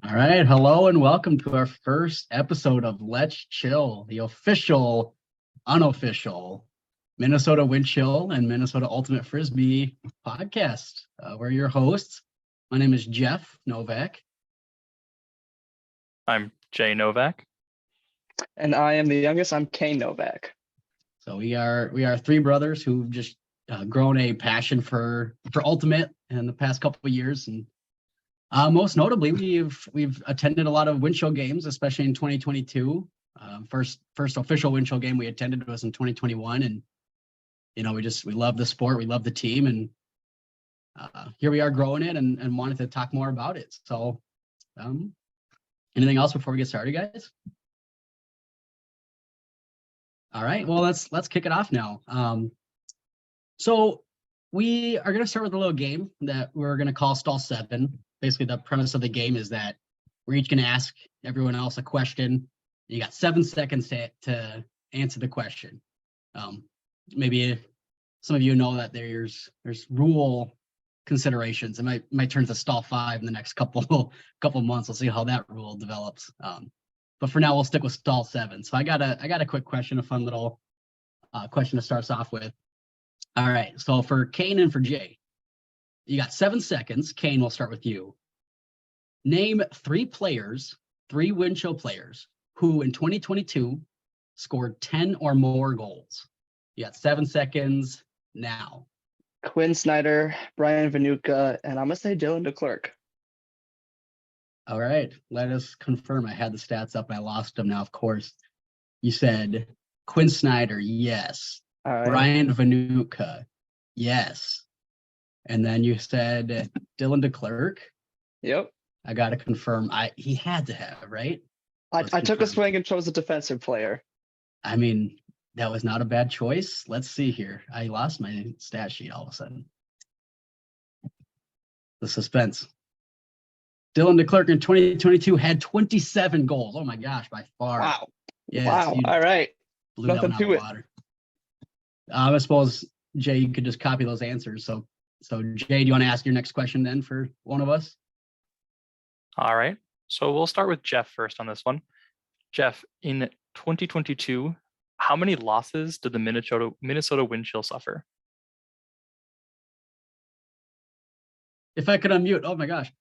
All right. Hello and welcome to our first episode of Let's Chill, the official, unofficial Minnesota Wind Chill and Minnesota Ultimate Frisbee podcast. We're your hosts. My name is Jeph Novak. I'm Jay Novak. And I am the youngest. I'm Kane Novak. So we are three brothers who've just grown a passion for Ultimate in the past couple of years, and most notably, we've attended a lot of wind chill games, especially in 2022. First official wind chill game we attended was in 2021, and we love the sport, we love the team, and here we are growing it and wanted to talk more about it. So, anything else before we get started, guys? All right, well let's kick it off now. So we are going to start with a little game that we're going to call Stall 7. Basically, the premise of the game is that we're each going to ask everyone else a question. You got 7 seconds to answer the question. Maybe some of you know that there's rule considerations. It might turn to Stall 5 in the next couple months. We'll see how that rule develops. But for now, we'll stick with Stall 7. So I got a quick question, a fun little question to start us off with. All right, so for Kane and for Jay, you got 7 seconds. Kane, we'll start with you. Name 3 wind chill players, who in 2022 scored 10 or more goals. You got 7 seconds now. Quinn Snyder, Brian Vanuka, and I'm going to say Dylan DeClerc. All right, let us confirm. I had the stats up. I lost them now, of course. You said Quinn Snyder, yes. All right. Brian Vanuka, yes. And then you said Dylan DeClerc. Yep. I got to confirm. He had to have, right? I took a swing and chose a defensive player. I mean, that was not a bad choice. Let's see here. I lost my stat sheet all of a sudden. The suspense. Dylan DeClerc in 2022 had 27 goals. Oh my gosh, by far. Wow. Yes, wow. All right. Blew that one out of the water. I suppose, Jay, you could just copy those answers. So Jay, do you want to ask your next question then for one of us? All right. So we'll start with Jeph first on this one. Jeph, in 2022, how many losses did the Minnesota Wind Chill suffer? If I could unmute, oh my gosh.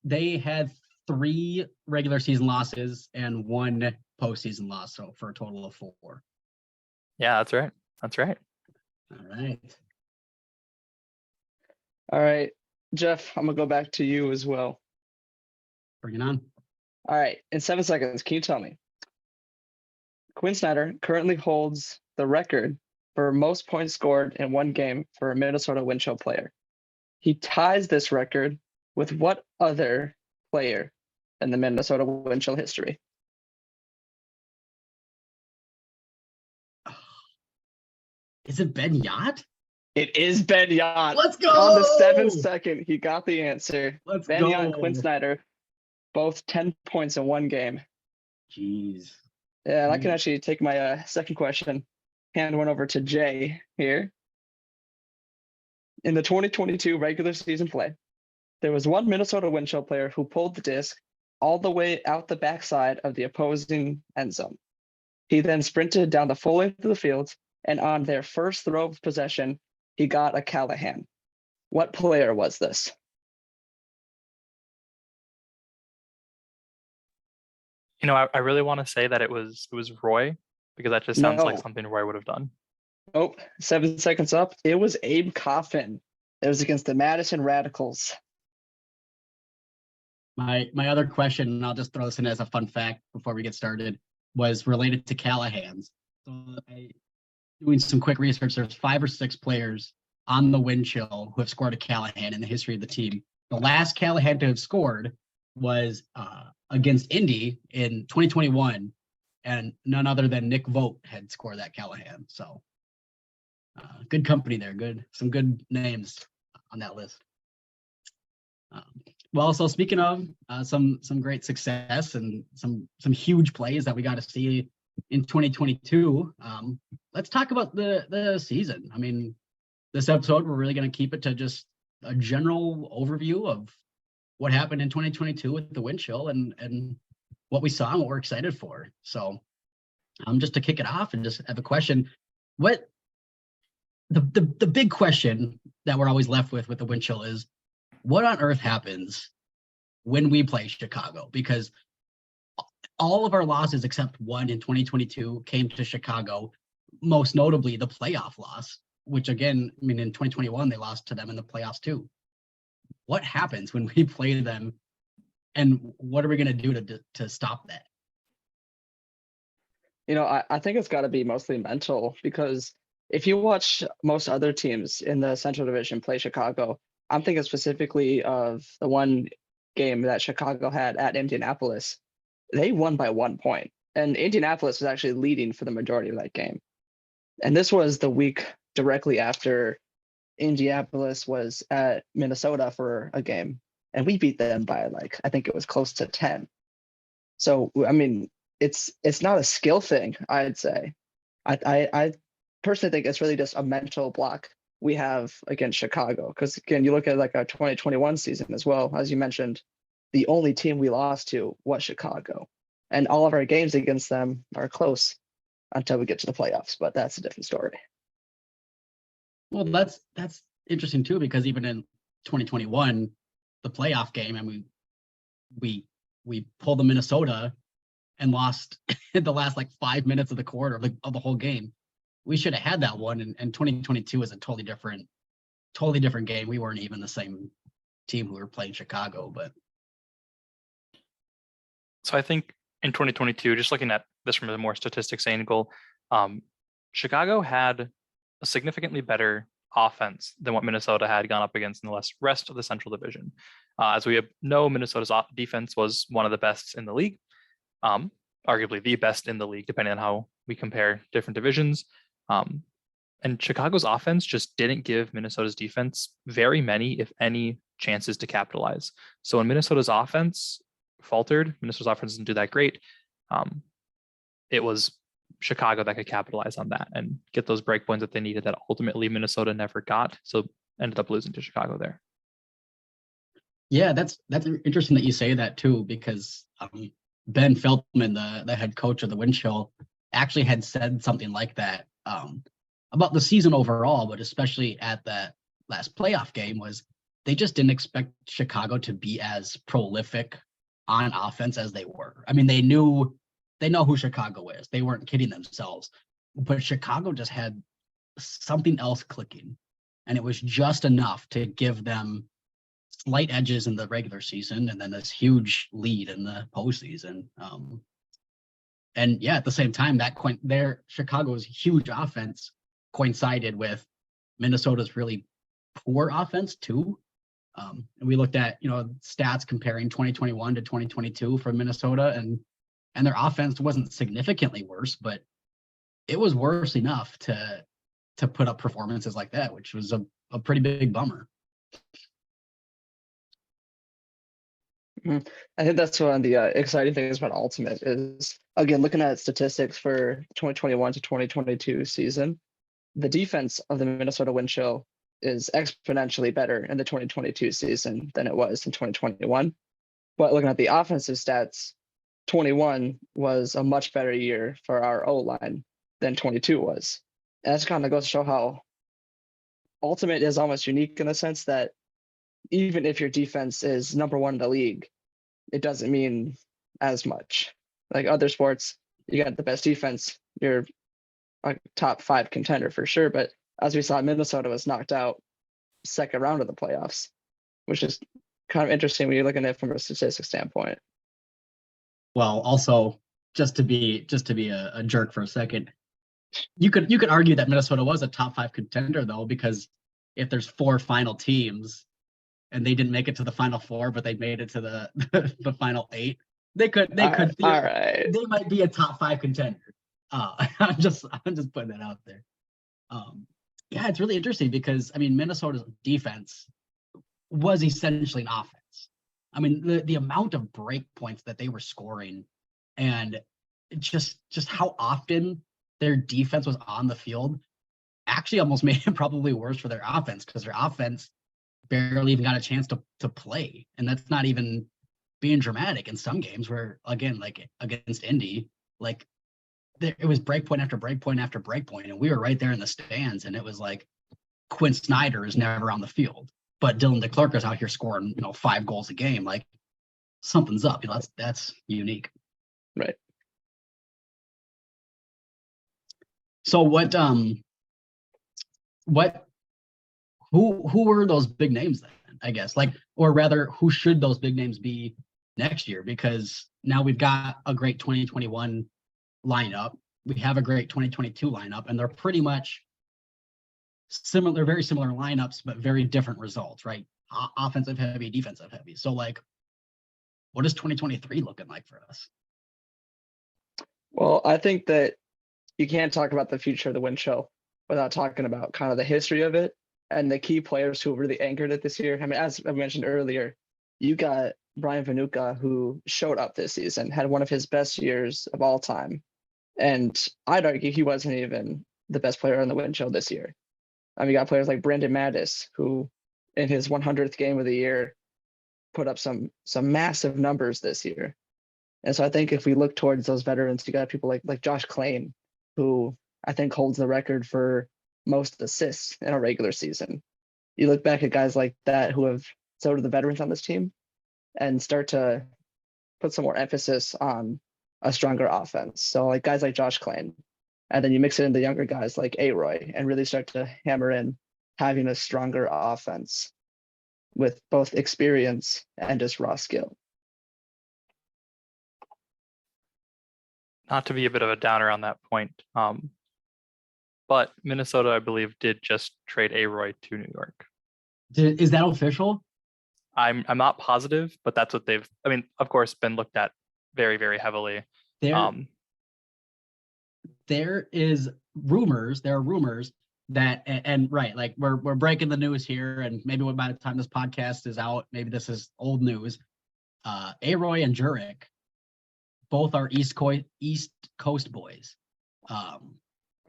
They had 3 regular season losses and 1 postseason loss, so for a total of 4. Yeah, that's right. That's right. All right. All right. Jeph, I'm going to go back to you as well. Bring it on. All right. In 7 seconds, can you tell me? Quinn Snyder currently holds the record for most points scored in one game for a Minnesota Wind Chill player. He ties this record with what other player in the Minnesota Wind Chill history? Is it Ben Jagt? It is Ben Jagt. Let's go! On the 7th second, he got the answer. Let's Ben go. Jagt and Quinn Snyder, both 10 points in one game. Jeez. Yeah, and I can actually take my second question, hand one over to Jay here. In the 2022 regular season play, there was one Minnesota Wind Chill player who pulled the disc all the way out the backside of the opposing end zone. He then sprinted down the full length of the field, and on their first throw of possession, he got a Callahan. What player was this? You know, I really want to say that it was Roy, because that just sounds like something Roy would have done. Oh, 7 seconds up. It was Abe Coffin. It was against the Madison Radicals. My other question, and I'll just throw this in as a fun fact before we get started, was related to Callahans. So doing some quick research, there's 5 or 6 players on the Wind Chill who have scored a Callahan in the history of the team. The last Callahan to have scored was against Indy in 2021, and none other than Nick Vogt had scored that Callahan. So good company there. Some good names on that list. Well, so speaking of some great success and some huge plays that we got to see in 2022, let's talk about the season. I mean, this episode, we're really going to keep it to just a general overview of what happened in 2022 with the wind chill and what we saw and what we're excited for. So just to kick it off and just have a question, what the big question that we're always left with the wind chill is, what on earth happens when we play Chicago? Because all of our losses except one in 2022 came to Chicago, most notably the playoff loss, which again, I mean, in 2021, they lost to them in the playoffs too. What happens when we play them, and what are we going to do to stop that? I think it's got to be mostly mental, because if you watch most other teams in the Central Division play Chicago, I'm thinking specifically of the one game that Chicago had at Indianapolis. They won by 1 point, and Indianapolis was actually leading for the majority of that game. And this was the week directly after Indianapolis was at Minnesota for a game, and we beat them by I think it was close to 10. So, I mean, it's not a skill thing, I'd say. I personally think it's really just a mental block we have against Chicago. Because again, you look at our 2021 season as well, as you mentioned, the only team we lost to was Chicago, and all of our games against them are close until we get to the playoffs. But that's a different story. Well, that's interesting too, because even in 2021, the playoff game, and we pulled the Minnesota and lost in the last 5 minutes of the quarter of the whole game. We should have had that one, and 2022 is a totally different game. We weren't even the same team who were playing Chicago, but. So I think in 2022, just looking at this from a more statistics angle, Chicago had a significantly better offense than what Minnesota had gone up against in the rest of the Central Division. As we know, Minnesota's defense was one of the best in the league, arguably the best in the league, depending on how we compare different divisions. And Chicago's offense just didn't give Minnesota's defense very many, if any, chances to capitalize. So when Minnesota's offense faltered, Minnesota's offense didn't do that great. It was Chicago that could capitalize on that and get those break points that they needed that ultimately Minnesota never got. So ended up losing to Chicago there. Yeah, that's interesting that you say that too, because Ben Feldman, the head coach of the wind chill, actually had said something like that about the season overall, but especially at that last playoff game, was they just didn't expect Chicago to be as prolific on offense as they were. I mean, they know who Chicago is. They weren't kidding themselves, but Chicago just had something else clicking, and it was just enough to give them slight edges in the regular season and then this huge lead in the postseason. And yeah, at the same time, Chicago's huge offense coincided with Minnesota's really poor offense too. And we looked at, stats comparing 2021 to 2022 for Minnesota, and their offense wasn't significantly worse, but it was worse enough to put up performances like that, which was a pretty big bummer. I think that's one of the exciting things about Ultimate is, again, looking at statistics for 2021 to 2022 season, the defense of the Minnesota wind chill is exponentially better in the 2022 season than it was in 2021. But looking at the offensive stats, 21 was a much better year for our O-line than 22 was. And that's kind of goes to show how Ultimate is almost unique in the sense that even if your defense is number one in the league, it doesn't mean as much. Like other sports, you got the best defense, you're a top 5 contender for sure. But as we saw, Minnesota was knocked out second round of the playoffs, which is kind of interesting when you're looking at it from a statistics standpoint. Well, also, just to be a jerk for a second, you could argue that Minnesota was a top 5 contender though, because if there's 4 final teams and they didn't make it to the final 4, but they made it to the final 8, they might be a top 5 contender. I'm just putting that out there. Yeah, it's really interesting because Minnesota's defense was essentially an offense. I mean, the amount of break points that they were scoring, and just how often their defense was on the field, actually almost made it probably worse for their offense, because their offense barely even got a chance to play. And that's not even being dramatic. In some games where, again, like against Indy, like it was breakpoint after breakpoint after breakpoint, and we were right there in the stands, and it was like Quinn Snyder is never on the field, but Dylan DeClerc is out here scoring, 5 goals a game. Like something's up. That's unique. Right. So who were those big names then, I guess? Like, or rather, who should those big names be next year? Because now we've got a great 2021 lineup. We have a great 2022 lineup, and they're pretty much similar. They're very similar lineups, but very different results, right? Offensive heavy, defensive heavy. So like, what is 2023 looking like for us? Well, I think that you can't talk about the future of the Win Show without talking about kind of the history of it and the key players who really anchored it this year. I mean, as I mentioned earlier, you got Brian Vanuka, who showed up this season, had one of his best years of all time. And I'd argue he wasn't even the best player on the Win Show this year. I mean, you got players like Brandon Mattis, who in his 100th game of the year put up some massive numbers this year. And so I think if we look towards those veterans, you got people like Josh Klain, who I think holds the record for most assists in a regular season. You look back at guys like that who have so do the veterans on this team and start to put some more emphasis on a stronger offense. So like guys like Josh Klain, and then you mix it into younger guys like A-Roy and really start to hammer in having a stronger offense with both experience and just raw skill. Not to be a bit of a downer on that point, but Minnesota, I believe, did just trade A-Roy to New York. Is that official? I'm not positive, but that's what they've, I mean, of course, been looked at very, very heavily. There are rumors that, and right, like we're breaking the news here, and maybe by the time this podcast is out, maybe this is old news. A-Roy and Jurek both are East Coast boys. Are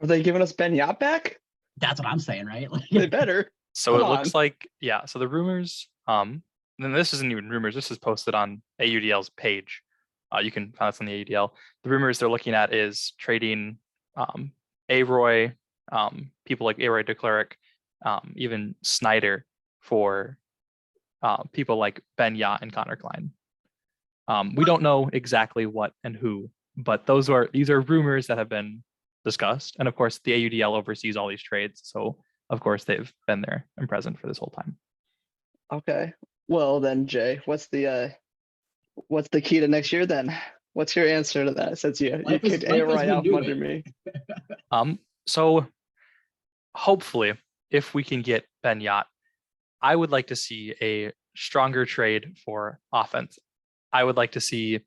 they giving us Ben Yap back? That's what I'm saying, right? They better. So it looks like, yeah. So the rumors, and this isn't even rumors. This is posted on AUDL's page. You can find this on the AUDL. The rumors they're looking at is trading A-Roy, people like A-Roy DeClerc, even Snyder for people like Ben Yat and Connor Klein. We don't know exactly what and who, but these are rumors that have been discussed. And of course, the AUDL oversees all these trades. So of course, they've been there and present for this whole time. Okay. Well then, Jay, what's the key to next year then? What's your answer to that? Since you kicked A-Roy out from under me. So hopefully, if we can get Ben Yat, I would like to see a stronger trade for offense. I would like to see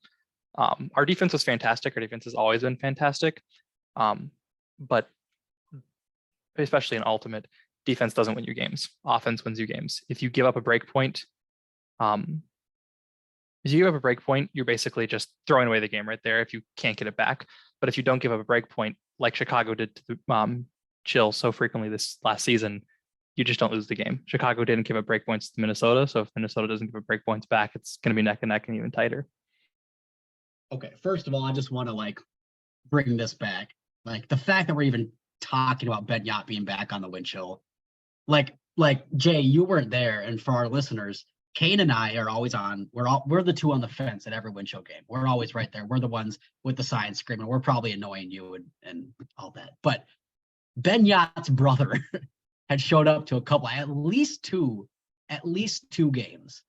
our defense was fantastic. Our defense has always been fantastic. But especially in Ultimate, defense doesn't win you games. Offense wins you games. If you give up a break point, you're basically just throwing away the game right there if you can't get it back. But if you don't give up a break point, like Chicago did to Chill so frequently this last season, you just don't lose the game. Chicago didn't give up break points to Minnesota, so if Minnesota doesn't give up break points back, it's going to be neck and neck and even tighter. Okay, first of all, I just want to bring this back. Like the fact that we're even talking about Ben Yat being back on the Win Show. Like Jay, you weren't there, and for our listeners, Kane and I are always on. We're the two on the fence at every Win Show game. We're always right there. We're the ones with the signs screaming. We're probably annoying you and all that. But Ben Yat's brother had showed up to a couple, at least two games.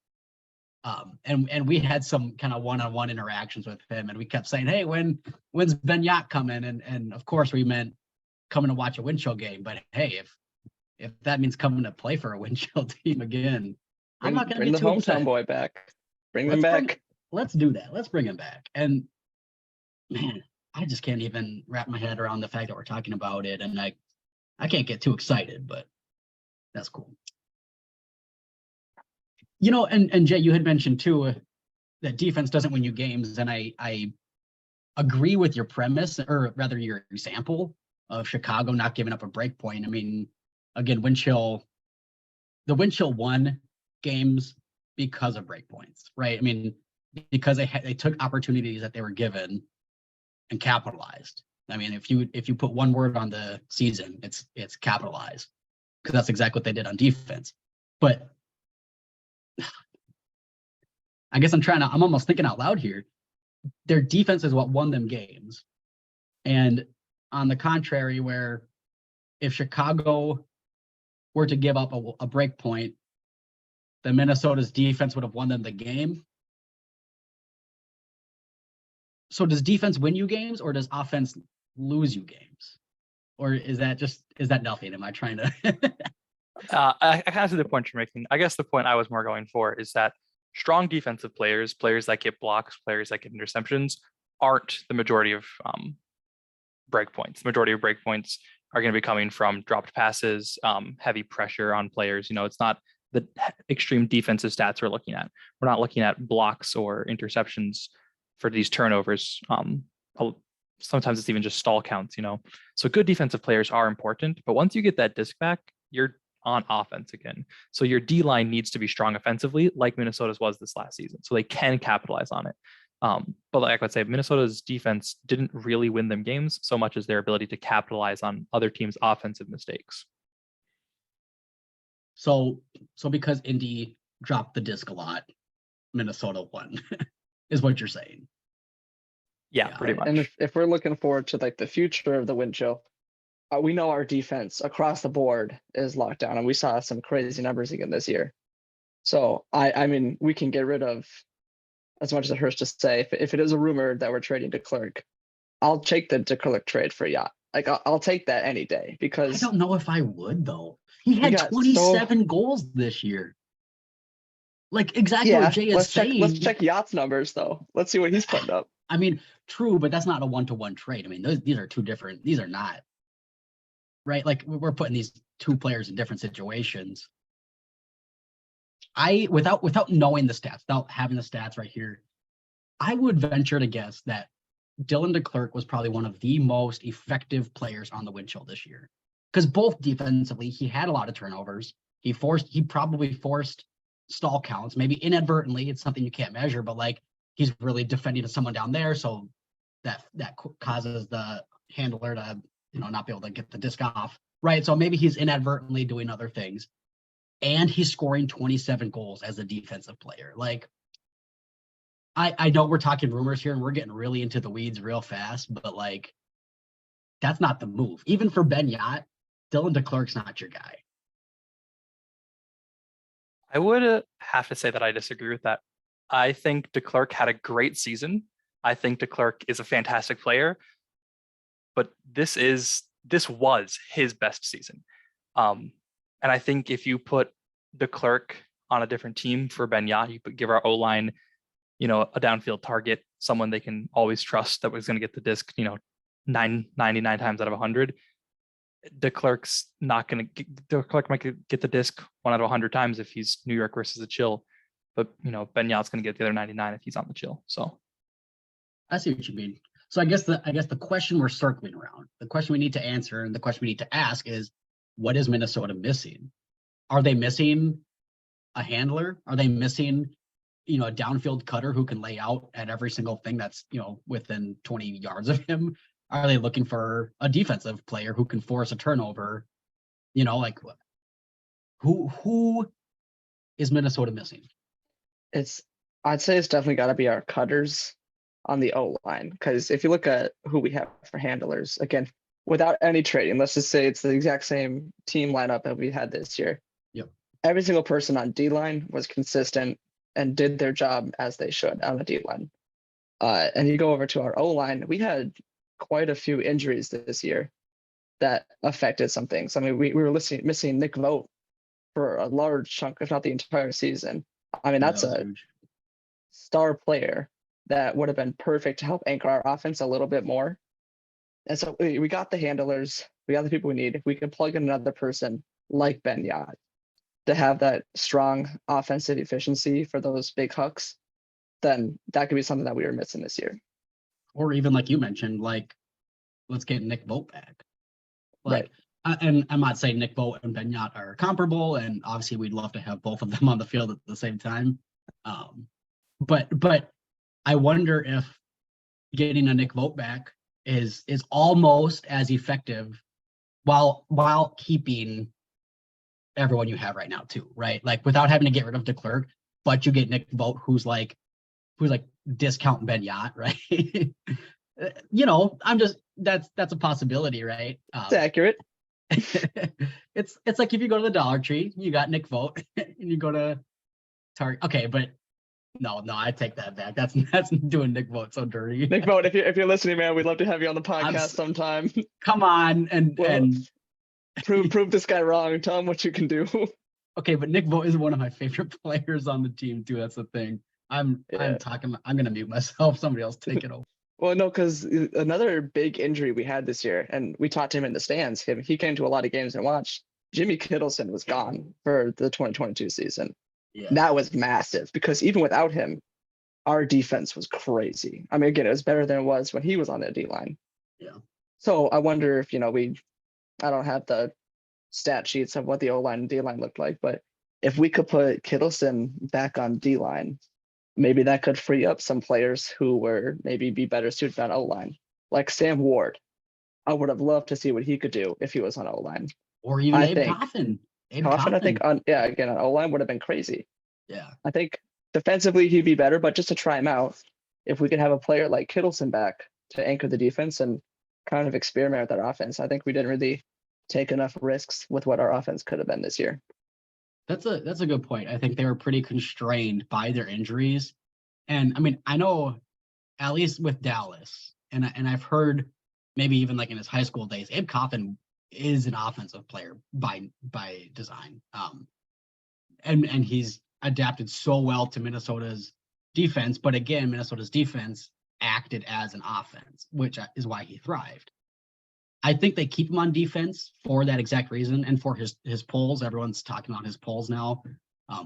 And we had some kind of one-on-one interactions with him, and we kept saying, "Hey, when's Ben Yat coming?" And of course we meant coming to watch a Win Show game. But hey, if that means coming to play for a Win Show team again, I'm not going to bring get the too hometown upset. boy back. Bring him back. Let's do that. Let's bring him back. And man, I just can't even wrap my head around the fact that we're talking about it, and I can't get too excited, but that's cool. And Jay, you had mentioned too that defense doesn't win you games, and I agree with your premise, or rather your example of Chicago not giving up a break point. I mean, again, the Win Chill won games because of breakpoints, right? I mean, because they took opportunities that they were given and capitalized. I mean, if you put one word on the season, it's capitalized, because that's exactly what they did on defense. But I guess I'm almost thinking out loud here. Their defense is what won them games. And on the contrary, where if Chicago were to give up a break point, then Minnesota's defense would have won them the game. So does defense win you games, or does offense lose you games? Or is that nothing? Am I trying to? I kind of see the point you're making. I guess the point I was more going for is that strong defensive players that get blocks, players that get interceptions, aren't the majority of breakpoints. The majority of breakpoints are going to be coming from dropped passes, heavy pressure on players. It's not the extreme defensive stats we're looking at. We're not looking at blocks or interceptions for these turnovers. Sometimes it's even just stall counts, So good defensive players are important, but once you get that disc back, you're on offense again. So your D-line needs to be strong offensively, like Minnesota's was this last season, so they can capitalize on it. But like I would say, Minnesota's defense didn't really win them games so much as their ability to capitalize on other teams' offensive mistakes. So because Indy dropped the disc a lot, Minnesota won, is what you're saying. Yeah, pretty much. And if we're looking forward to like the future of the wind chill, we know our defense across the board is locked down, and we saw some crazy numbers again this year. So I mean, we can get rid of, as much as it hurts to say, if it is a rumor that we're trading DeClercq, I'll take the DeClercq trade for Jagt. Like I'll take that any day, because I don't know if I would though. He had 27 goals this year. Like exactly what Jay is saying. Let's check Jagt's numbers though. Let's see what he's putting up. I mean, true, but that's not a one-to-one trade. I mean, these are two different. These are not, right? Like we're putting these two players in different situations. Without knowing the stats, without having the stats right here, I would venture to guess that Dylan DeClercq was probably one of the most effective players on the wind chill this year. Because both defensively, he had a lot of turnovers. He probably forced stall counts, maybe inadvertently. It's something you can't measure, but like he's really defending someone down there, so that causes the handler to not be able to get the disc off, right? So maybe he's inadvertently doing other things, and he's scoring 27 goals as a defensive player. Like I know we're talking rumors here, and we're getting really into the weeds real fast, but like that's not the move. Even for Ben Jagt, Dylan DeClercq's not your guy. I would have to say that I disagree with that. I think DeClercq had a great season. I think DeClercq is a fantastic player, but this was his best season. And I think if you put DeClercq on a different team for Ben Jagt, you could give our O-line, a downfield target, someone they can always trust that was going to get the disc, 99 times out of 100. DeClercq might get the disc 1 out of 100 times if he's New York versus the chill, but Ben Jagt's going to get the other 99 if he's on the chill. So I see what you mean. So I guess the question we're circling around, the question we need to answer, and the question we need to ask is, what is Minnesota missing? Are they missing a handler? Are they missing a downfield cutter who can lay out at every single thing that's within 20 yards of him? Are they looking for a defensive player who can force a turnover? Like who is Minnesota missing? I'd say it's definitely got to be our cutters on the O-line, because if you look at who we have for handlers, again, without any trading, let's just say it's the exact same team lineup that we had this year. Yep. Every single person on D-line was consistent and did their job as they should on the D-line. And you go over to our O-line, we had quite a few injuries this year that affected some things. I mean, we were missing Nick Vogt for a large chunk, if not the entire season. I mean, that's a huge star player that would have been perfect to help anchor our offense a little bit more. And so we got the handlers, we got the people we need. If we can plug in another person like Ben Jagt to have that strong offensive efficiency for those big hucks, then that could be something that we were missing this year. Or even like you mentioned, like let's get Nick Vogt back. Like, right. and I'm not saying Nick Vogt and Benyat are comparable, and obviously we'd love to have both of them on the field at the same time. But I wonder if getting a Nick Vogt back is almost as effective while keeping everyone you have right now too, right? Like without having to get rid of DeClerc, but you get Nick Vogt who's like discount Benyat, right? That's a possibility, right? It's accurate. It's like if you go to the Dollar Tree, you got Nick Vogt, and you go to Target. Okay, but no, I take that back. That's doing Nick Vogt so dirty. Nick Vogt, if you're listening, man, we'd love to have you on the podcast sometime. Come on and prove this guy wrong. Tell him what you can do. Okay, but Nick Vogt is one of my favorite players on the team too. That's the thing. I'm gonna mute myself. Somebody else take it over. Well, no, because another big injury we had this year, and we talked to him in the stands. He came to a lot of games and watched. Jimmy Kittleson was gone for the 2022 season. Yeah. That was massive because even without him, our defense was crazy. I mean, again, it was better than it was when he was on the D line. Yeah. So I wonder if, I don't have the stat sheets of what the O-line and D-line looked like, but if we could put Kittleson back on D-line, maybe that could free up some players who were maybe be better suited on O-line. Like Sam Ward. I would have loved to see what he could do if he was on O-line. Or even Abe Coffin. I think on O-line would have been crazy. Yeah. I think defensively he'd be better, but just to try him out, if we could have a player like Kittleson back to anchor the defense and kind of experiment with that offense, I think we didn't really take enough risks with what our offense could have been this year. That's a good point. I think they were pretty constrained by their injuries. And I mean, I know at least with Dallas, and I've heard maybe even like in his high school days, Abe Coffin is an offensive player by design. And he's adapted so well to Minnesota's defense, but again, Minnesota's defense acted as an offense, which is why he thrived. I think they keep him on defense for that exact reason and for his polls. Everyone's talking about his polls now,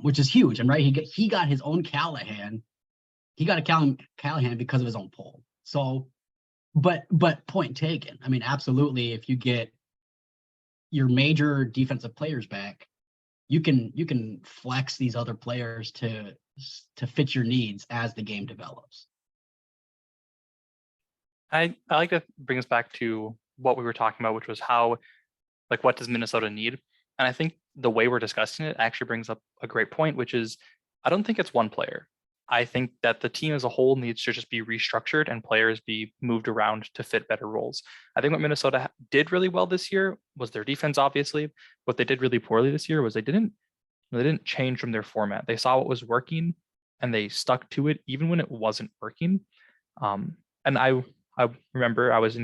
which is huge. And right, he got his own Callahan. He got a Callahan because of his own poll. So, but point taken. I mean, absolutely. If you get your major defensive players back, you can flex these other players to fit your needs as the game develops. I like to bring us back to what we were talking about, which was how, like, what does Minnesota need? And I think the way we're discussing it actually brings up a great point, which is I don't think it's one player. I think that the team as a whole needs to just be restructured and players be moved around to fit better roles. I think what Minnesota did really well this year was their defense, obviously. What they did really poorly this year was they didn't change from their format. They saw what was working and they stuck to it even when it wasn't working. And I remember I was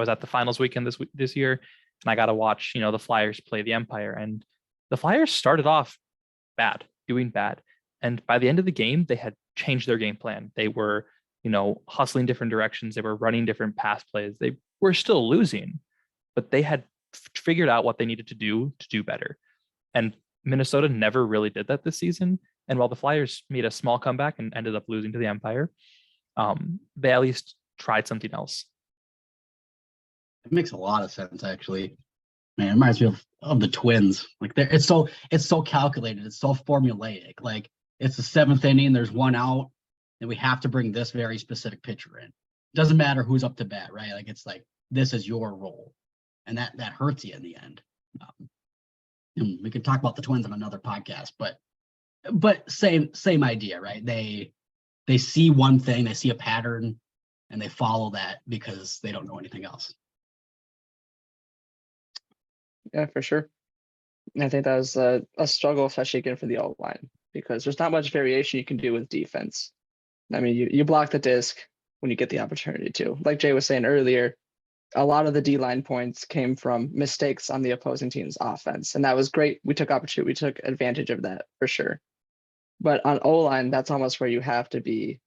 at the finals weekend this year, and I got to watch, the Flyers play the Empire, and the Flyers started off doing bad. And by the end of the game, they had changed their game plan. They were, hustling different directions. They were running different pass plays. They were still losing, but they had figured out what they needed to do better. And Minnesota never really did that this season. And while the Flyers made a small comeback and ended up losing to the Empire, they at least tried something else. It makes a lot of sense, actually. Man, it reminds me of the Twins. Like it's so calculated. It's so formulaic. Like it's the seventh inning. There's one out, and we have to bring this very specific pitcher in. Doesn't matter who's up to bat, right? Like it's like this is your role, and that hurts you in the end. And we can talk about the Twins on another podcast, but same idea, right? They see one thing, they see a pattern, and they follow that because they don't know anything else. Yeah, for sure. And I think that was a struggle, especially again for the O-line, because there's not much variation you can do with defense. I mean, you block the disc when you get the opportunity to. Like Jay was saying earlier, a lot of the D-line points came from mistakes on the opposing team's offense, and that was great. We took advantage of that for sure. But on O-line, that's almost where you have to be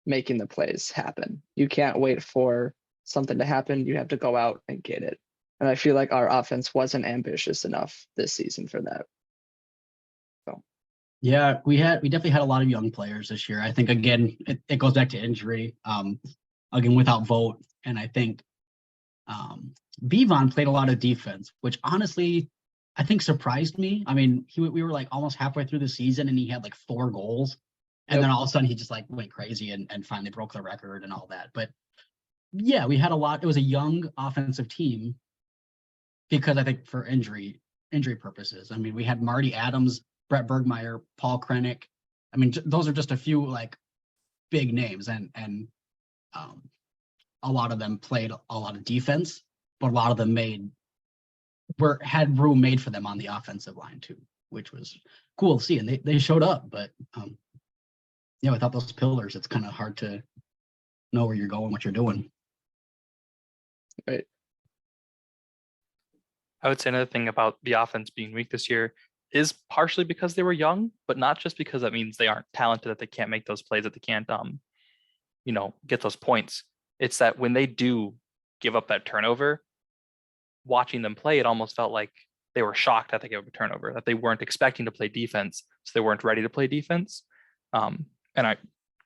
making the plays happen. You can't wait for something to happen. You have to go out and get it. And I feel like our offense wasn't ambitious enough this season for that. So, yeah, we definitely had a lot of young players this year. I think again, it goes back to injury. Again, without Vogt, and I think Bevon played a lot of defense, which honestly I think surprised me. I mean, we were like almost halfway through the season and he had like 4 goals. And Yep. then all of a sudden he just like went crazy and finally broke the record and all that. But yeah, we had a lot. It was a young offensive team because I think for injury purposes. I mean, we had Marty Adams, Brett Bergmeyer, Paul Krennic. I mean, those are just a few like big names, and a lot of them played a lot of defense, but a lot of them had room made for them on the offensive line too, which was cool to see. And they showed up, but yeah, without those pillars, it's kind of hard to know where you're going, what you're doing. Right. I would say another thing about the offense being weak this year is partially because they were young, but not just because that means they aren't talented, that they can't make those plays, that they can't, get those points. It's that when they do give up that turnover, watching them play, it almost felt like they were shocked that they gave up a turnover, that they weren't expecting to play defense, so they weren't ready to play defense. And I,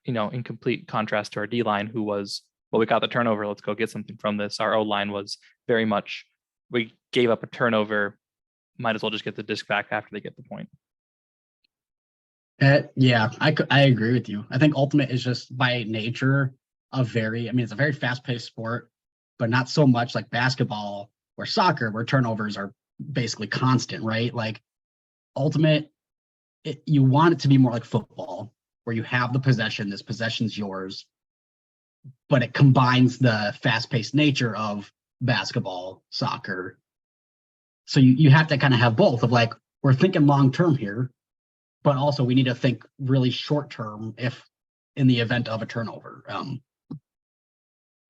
in complete contrast to our D line, who was, well, we got the turnover, let's go get something from this. Our O line was very much, we gave up a turnover, might as well just get the disc back after they get the point. Yeah, I agree with you. I think Ultimate is just by nature it's a very fast-paced sport, but not so much like basketball or soccer where turnovers are basically constant, right? Like Ultimate, you want it to be more like football where you have the possession, this possession's yours, but it combines the fast-paced nature of basketball, soccer. So you have to kind of have both of like, we're thinking long-term here, but also we need to think really short-term if in the event of a turnover.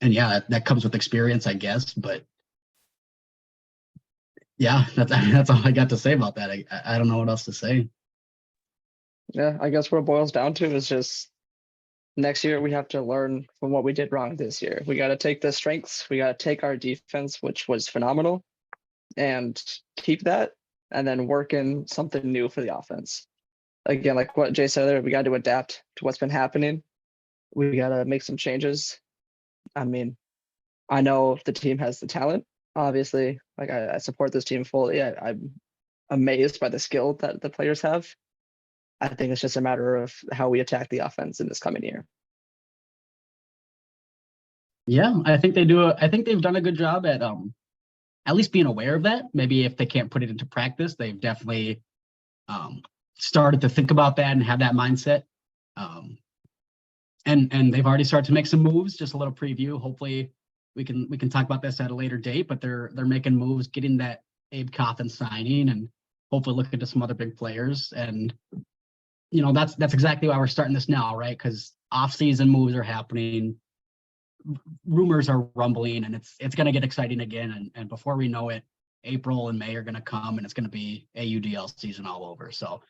And yeah, that comes with experience, I guess, but yeah, that's all I got to say about that. I don't know what else to say. Yeah, I guess what it boils down to is just next year we have to learn from what we did wrong this year. We got to take the strengths, we got to take our defense, which was phenomenal, and keep that, and then work in something new for the offense. Again, like what Jay said earlier, we got to adapt to what's been happening. We got to make some changes. I mean, I know the team has the talent. Obviously, like I support this team fully. I'm amazed by the skill that the players have. I think it's just a matter of how we attack the offense in this coming year. Yeah, I think they've done a good job at least being aware of that. Maybe if they can't put it into practice, they've definitely started to think about that and have that mindset. And they've already started to make some moves. Just a little preview. Hopefully we can talk about this at a later date, but they're making moves, getting that Abe Coffin signing, and hopefully look into some other big players. And that's exactly why we're starting this now, right? Because off-season moves are happening, rumors are rumbling, and it's going to get exciting again. And before we know it, April and May are going to come, and it's going to be AUDL season all over. So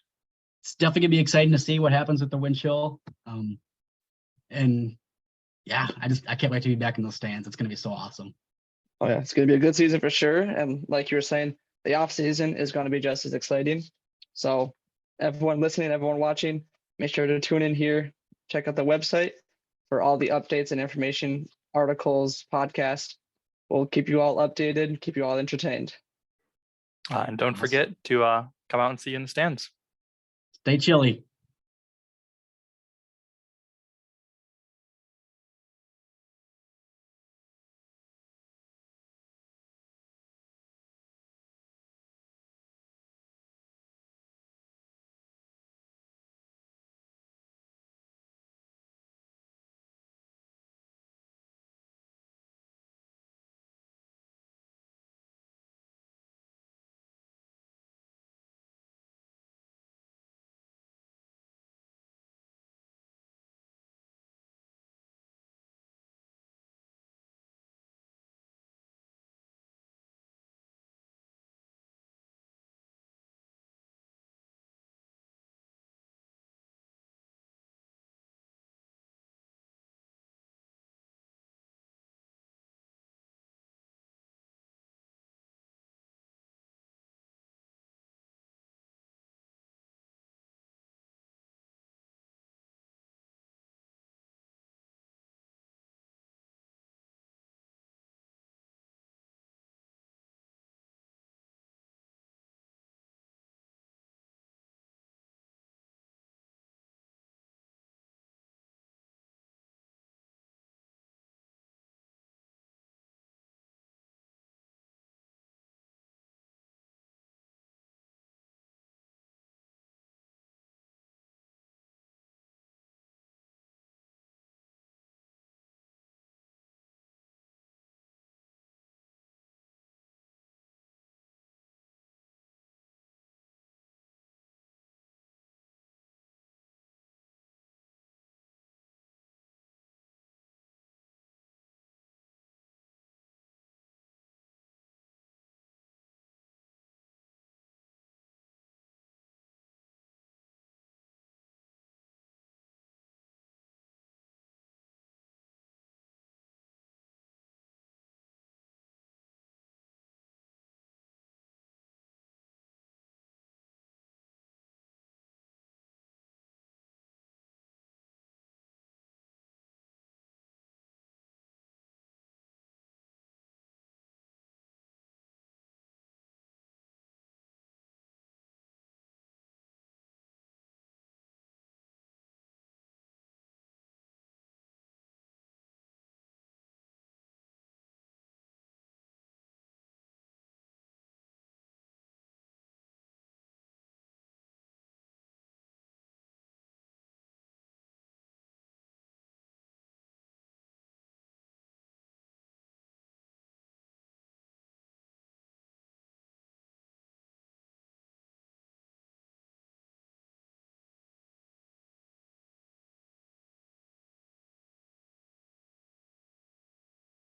it's definitely going to be exciting to see what happens with the wind chill. And yeah, I can't wait to be back in those stands. It's going to be so awesome. Oh yeah, it's going to be a good season for sure. And like you were saying, the off season is going to be just as exciting. So everyone listening, everyone watching, make sure to tune in here. Check out the website for all the updates and information, articles, podcasts. We'll keep you all updated, keep you all entertained. And don't forget to come out and see you in the stands. Stay chilly.